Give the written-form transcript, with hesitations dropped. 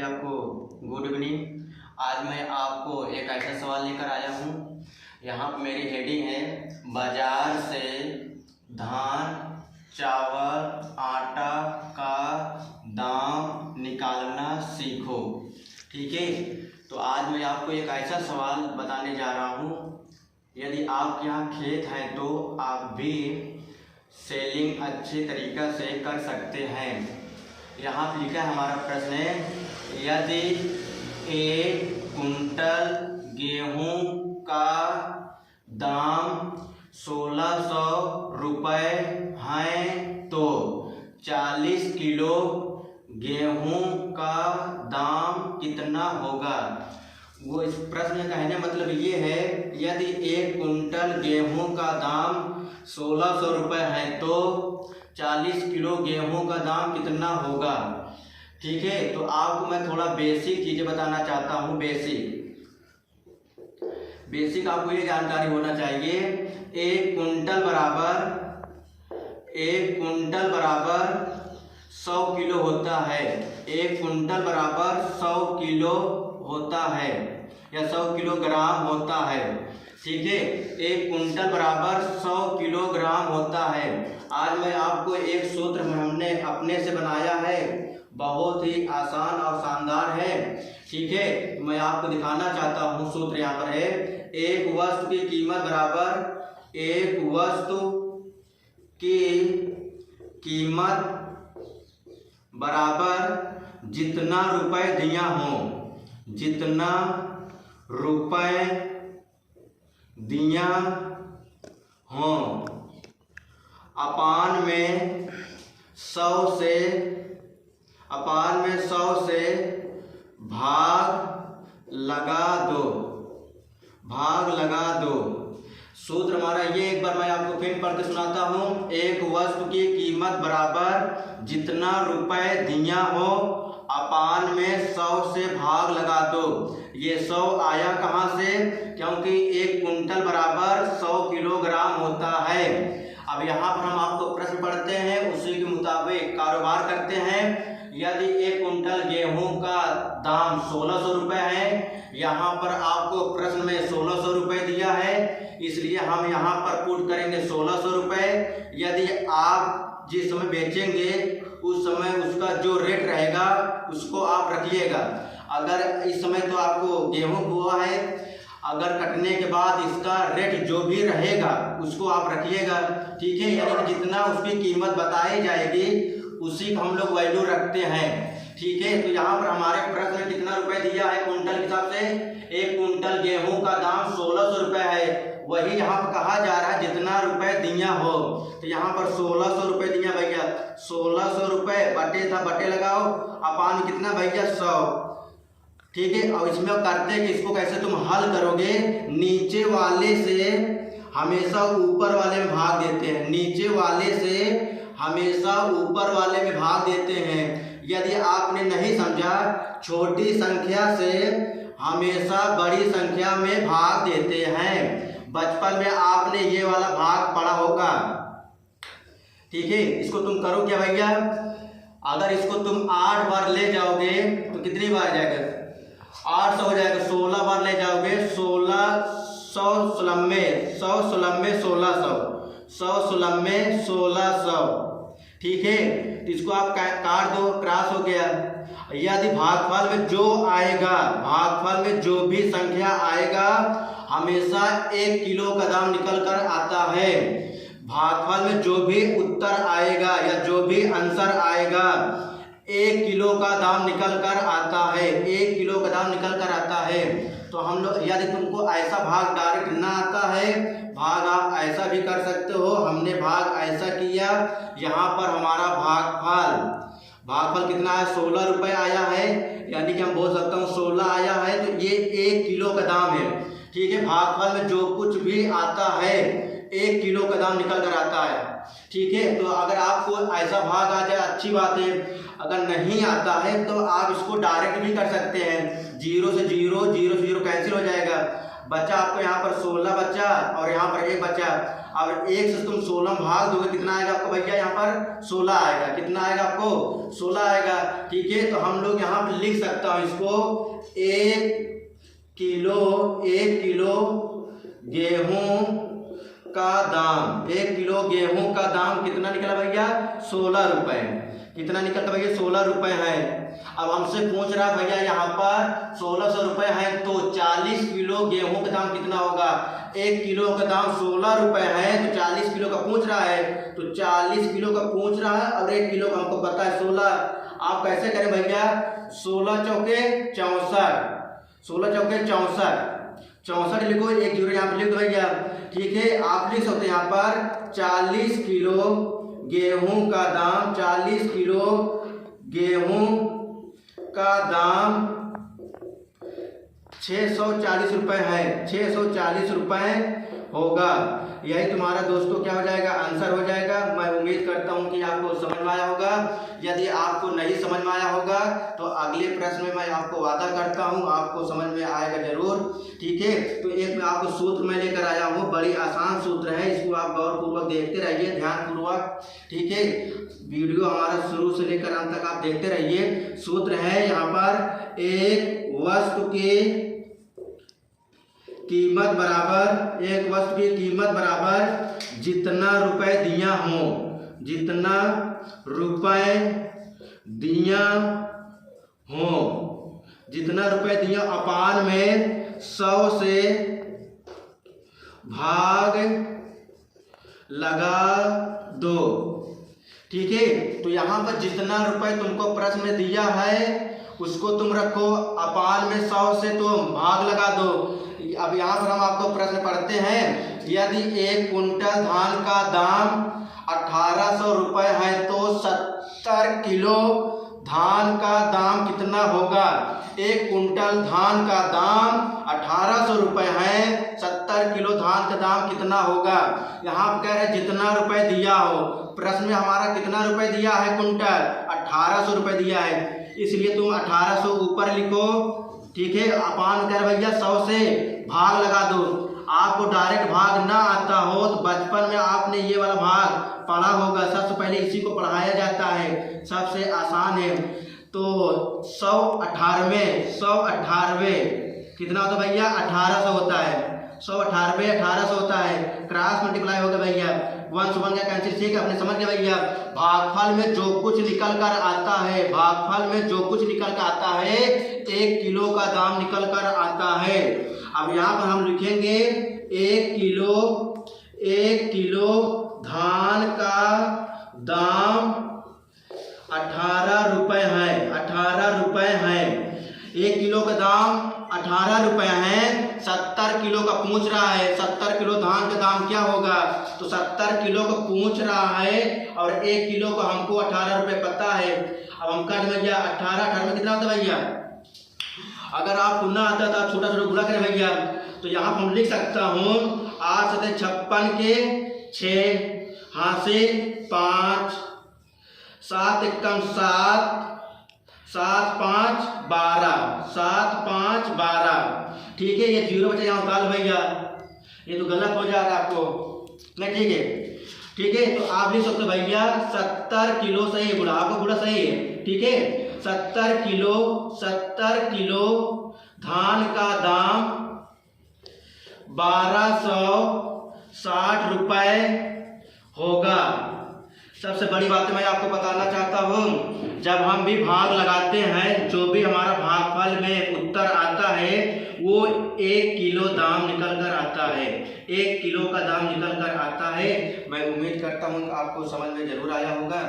आपको good evening. आज मैं आपको एक ऐसा सवाल लेकर आया हूँ। यहाँ पर मेरी हेडिंग है, बाजार से धान, चावल, आटा का दाम निकालना सीखो। ठीक है, तो आज मैं आपको एक ऐसा सवाल बताने जा रहा हूँ। यदि आपके यहाँ खेत है तो आप भी सेलिंग अच्छे तरीक़ा से कर सकते हैं। यहाँ पर लिखा है, हमारा प्रश्न है, यदि 1 कुंटल गेहूँ का दाम 1600 रुपये है तो 40 किलो गेहूँ का दाम कितना होगा। वो इस प्रश्न का कहने मतलब ये है, यदि 1 कुंटल गेहूँ का दाम 1600 रुपये है तो 40 किलो गेहूँ का दाम कितना होगा। ठीक है, तो आपको मैं थोड़ा बेसिक चीज़ें बताना चाहता हूँ। बेसिक आपको ये जानकारी होना चाहिए, 1 कुंटल बराबर 100 किलो होता है। 1 कुंटल बराबर 100 किलो होता है या 100 किलोग्राम होता है। ठीक है, 1 कुंटल बराबर 100 किलोग्राम होता है। आज मैं आपको एक सूत्र हमने अपने से बनाया है, बहुत ही आसान और शानदार है। ठीक है, मैं आपको दिखाना चाहता हूँ। सूत्र यहाँ पर है, एक वस्तु की कीमत बराबर जितना रुपए दिया हो अपान में 100 से भाग लगा दो। सूत्र हमारा ये, एक बार मैं आपको फिर पढ़ के सुनाता हूँ। एक वस्तु की कीमत बराबर जितना रुपए दिया हो अपान में 100 से भाग लगा दो। ये 100 आया कहाँ से, क्योंकि 1 कुंटल बराबर 100 किलोग्राम होता है। अब यहाँ पर हम आपको प्रश्न पढ़ते हैं, उसी के मुताबिक कारोबार करते हैं। यदि 1 कुंटल गेहूं का दाम 1600 रुपये है, यहाँ पर आपको प्रश्न में 1600 रुपये दिया है, इसलिए हम यहाँ पर पुट करेंगे 1600 रुपये। यदि आप जिस समय बेचेंगे उस समय उसका जो रेट रहेगा उसको आप रखिएगा। अगर इस समय तो आपको गेहूं हुआ है, अगर कटने के बाद इसका रेट जो भी रहेगा उसको आप रखिएगा। ठीक है, यानी जितना उसकी कीमत बताई जाएगी उसी का हम लोग वैल्यू रखते हैं। ठीक है, तो यहाँ पर हमारे प्रश्न में कितना रुपए दिया है कुंटल के हिसाब से, 1 कुंटल गेहूं का दाम 1600 रुपये है। वही यहाँ पर कहा जा रहा है जितना रुपए दिया हो, तो यहाँ पर 1600 रुपये दिया भैया। 1600 रुपये बटे लगाओ, अपान कितना भैया 100। ठीक है, और इसमें करते हैं कि इसको कैसे तुम हल करोगे, नीचे वाले से हमेशा ऊपर वाले में भाग देते हैं। नीचे वाले से हमेशा ऊपर वाले में भाग देते हैं। यदि आपने नहीं समझा, छोटी संख्या से हमेशा बड़ी संख्या में भाग देते हैं। बचपन में आपने ये वाला भाग पढ़ा होगा। ठीक है, इसको तुम करो क्या भैया, अगर इसको तुम 8 बार ले जाओगे तो कितनी बार जाएगा, 800 हो जाएगा। 16 बार ले जाओगे, 100 सुलम्बे 1600। ठीक है, तो इसको आप काट दो, क्रॉस हो गया। यदि भागफल में जो भी संख्या आएगा हमेशा 1 किलो का दाम निकल कर आता है। भागफल में जो भी उत्तर आएगा या जो भी आंसर आएगा 1 किलो का दाम निकल कर आता है। 1 किलो का दाम निकल कर आता है। तो हम लोग, यदि तुमको ऐसा भाग डायरेक्ट ना आता है, भाग आप ऐसा भी कर सकते हो। हमने भाग ऐसा किया, यहाँ पर हमारा भागफल कितना है, 16 रुपये आया है, यानी कि हम बोल सकता हूँ 16 आया है, तो ये 1 किलो का दाम है। ठीक है, भागफल में जो कुछ भी आता है 1 किलो का दाम निकल कर आता है। ठीक है, तो अगर आपको ऐसा भाग आ जाए अच्छी बात है, अगर नहीं आता है तो आप इसको डायरेक्ट भी कर सकते हैं। 0 से 0 कैंसिल हो जाएगा। बचा आपको यहाँ पर 16 बचा और यहाँ पर 1 बचा। अब 1 से तुम 16 भाग दोगे, कितना आएगा आपको भैया? यहाँ पर 16 आएगा। कितना आएगा आपको? 16 आएगा। ठीक है, तो हम लोग यहाँ पर लिख सकता हूँ इसको 1 किलो गेहूं का दाम, 1 किलो गेहूं का दाम कितना निकला भैया? 16 रुपए। कितना निकलता भैया? 16 रुपए है। अब हमसे पूछ रहा है भैया यहाँ पर 1600 रुपए है, तो 40 किलो गेहूं का दाम कितना होगा? 1 किलो का दाम 16 रुपए है, तो 40 किलो का पूछ रहा है, तो 40 किलो का पूछ रहा है और 1 किलो का हमको पता है 16। आप कैसे करें भैया? 16 चौके 64, 16 चौके 64, 64 लिखो, 1 जीरो यहाँ पे लिख दो भैया। ठीक है, आप लिख सकते हैं यहाँ पर 40 किलो गेहूं का दाम, 40 किलो गेहूं का दाम 640 रुपए है, 640 रुपए होगा। यही तुम्हारा दोस्तों क्या हो जाएगा? आंसर हो जाएगा। मैं उम्मीद करता हूं कि आपको समझ में आया होगा। यदि आपको नहीं समझ में आया होगा तो अगले प्रश्न में मैं आपको वादा करता हूं आपको समझ में आएगा जरूर। ठीक है, तो एक मैं आपको सूत्र में लेकर आया हूं, बड़ी आसान सूत्र है, इसको आप गौरपूर्वक देखते रहिए, ध्यानपूर्वक। ठीक है, वीडियो हमारा शुरू से लेकर अंत तक आप देखते रहिए। सूत्र है यहाँ पर, एक वस्तु की कीमत बराबर, एक वस्तु की कीमत बराबर जितना रुपए दिया हो, जितना रुपए दिया हो, जितना रुपए दिया अपान में 100 से भाग लगा दो। ठीक है, तो यहाँ पर जितना रुपए तुमको प्रश्न में दिया है उसको तुम रखो अपान में 100 से तुम भाग लगा दो। अब यहाँ पर हम आपको प्रश्न पढ़ते हैं, यदि 1 कुंटल धान का दाम 1800 रुपए है तो 70 किलो धान का दाम कितना होगा? 1 कुंटल धान का दाम 1800 रुपए है, 70 किलो धान का दाम कितना होगा? यहाँ पर कह रहे हैं जितना रुपए दिया हो। प्रश्न में हमारा कितना रुपए दिया है? कुंटल 1800 रुपए दिया है, इसलिए तुम 1800 ऊपर लिखो। ठीक है, अपान कर भैया 100 से भाग लगा दो। आपको डायरेक्ट भाग ना आता हो तो बचपन में आपने ये वाला भाग पढ़ा होगा, सबसे पहले इसी को पढ़ाया जाता है, सबसे आसान है। तो 118 कितना होता है भैया? 1800 होता है। 118 1800 होता है, क्रॉस मल्टीप्लाई होगा भैया, 1 से 1 का कैंसिल। ठीक है, अपने समझ गए भैया। भागफल में जो कुछ निकल कर आता है, भागफल में जो कुछ निकल कर आता है 1 किलो का दाम निकल कर आता है। अब यहाँ पर हम लिखेंगे 1 किलो धान का दाम 18 रुपए है, 18 रुपए है। 1 किलो का दाम 18 रुपए है, 70 किलो का पूछ रहा है, 70 किलो धान का दाम क्या होगा? तो 70 किलो का पूछ रहा है और 1 किलो का हमको 18 रुपए पता है। अब हम कर भैया 18 में कितना होता है भैया? अगर आपको ना आता था छोटा छोटा गुणा करें भैया, तो यहाँ पर हम लिख सकता हूँ 8 सतह 56 के 6, हाँ से 5, 7 एकम 7, 7 5 12, 7 5 12। ठीक है, ये 0 बचा, यहाँ उतार भैया, ये तो गलत हो जाएगा आपको नहीं। ठीक है, ठीक है, तो आप लिख सकते भैया 70 किलो सही है, आपको पूरा सही है। ठीक है, 70 किलो धान का दाम 1260 रुपए होगा। सबसे बड़ी बात मैं आपको बताना चाहता हूँ, जब हम भी भाग लगाते हैं, जो भी हमारा भागफल में उत्तर आता है वो 1 किलो दाम निकल कर आता है, 1 किलो का दाम निकल कर आता है। मैं उम्मीद करता हूँ आपको समझ में जरूर आया होगा।